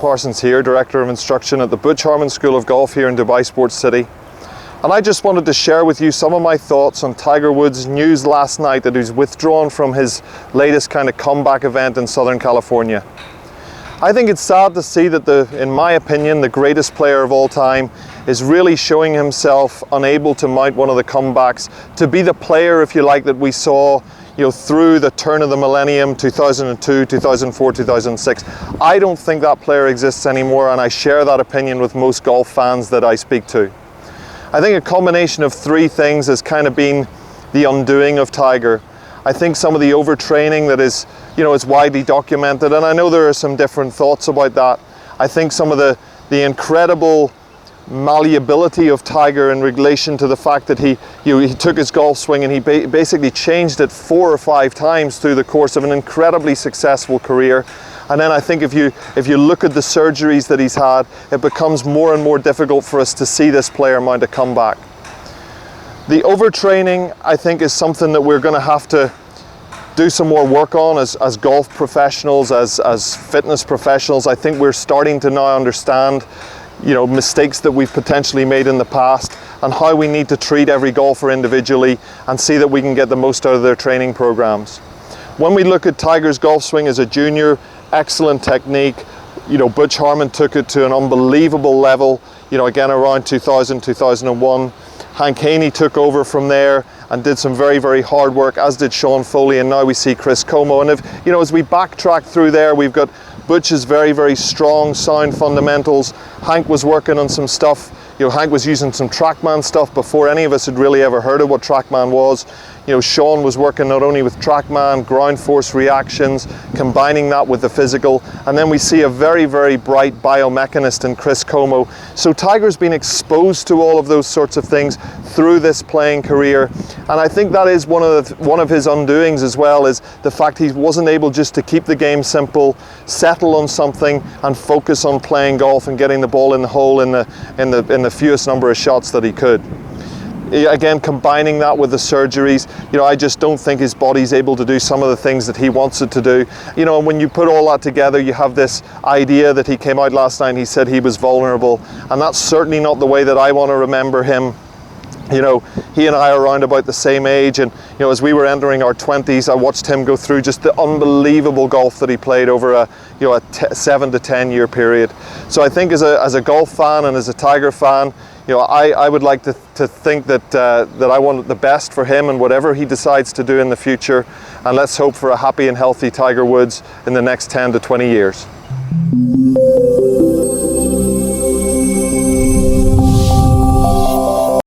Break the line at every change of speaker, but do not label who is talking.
Parsons here, Director of Instruction at the Butch Harmon School of Golf here in Dubai Sports City. And I just wanted to share with you some of my thoughts on Tiger Woods' news last night that he's withdrawn from his latest kind of comeback event in Southern California. I think it's sad to see that in my opinion, the greatest player of all time is really showing himself unable to mount one of the comebacks, to be the player, if you like, that we saw through the turn of the millennium, 2002, 2004, 2006. I don't think that player exists anymore, and I share that opinion with most golf fans that I speak to. I think a combination of three things has kind of been the undoing of Tiger. I think some of the overtraining that is widely documented, and I know there are some different thoughts about that. I think some of the incredible malleability of Tiger in relation to the fact that he took his golf swing and he basically changed it 4 or 5 times through the course of an incredibly successful career. And then I think if you look at the surgeries that he's had, it becomes more and more difficult for us to see this player mount a comeback. The overtraining, I think, is something that we're going to have to do some more work on as golf professionals, as fitness professionals. I think we're starting to now understand mistakes that we've potentially made in the past and how we need to treat every golfer individually and see that we can get the most out of their training programs. When we look at Tiger's golf swing as a junior, excellent technique. Butch Harmon took it to an unbelievable level, again around 2000, 2001. Hank Haney took over from there and did some very, very hard work, as did Sean Foley, and now we see Chris Como. And as we backtrack through there, we've got Butch's very, very strong, sound fundamentals. Hank was working on some stuff. Hank was using some TrackMan stuff before any of us had really ever heard of what TrackMan was. Sean was working not only with TrackMan, ground force reactions, combining that with the physical, and then we see a very, very bright biomechanist in Chris Como. So Tiger's been exposed to all of those sorts of things through this playing career, and I think that is one of his undoings as well, is the fact he wasn't able just to keep the game simple, settle on something, and focus on playing golf and getting the ball in the hole in the fewest number of shots that he could. Again, combining that with the surgeries, I just don't think his body's able to do some of the things that he wants it to do. And when you put all that together, you have this idea that he came out last night and he said he was vulnerable, and that's certainly not the way that I want to remember him. He and I are around about the same age, and as we were entering our 20s, I watched him go through just the unbelievable golf that he played over a 7 to 10 year period. So I think as a golf fan and as a Tiger fan, I would like to think that I want the best for him and whatever he decides to do in the future, and let's hope for a happy and healthy Tiger Woods in the next 10 to 20 years.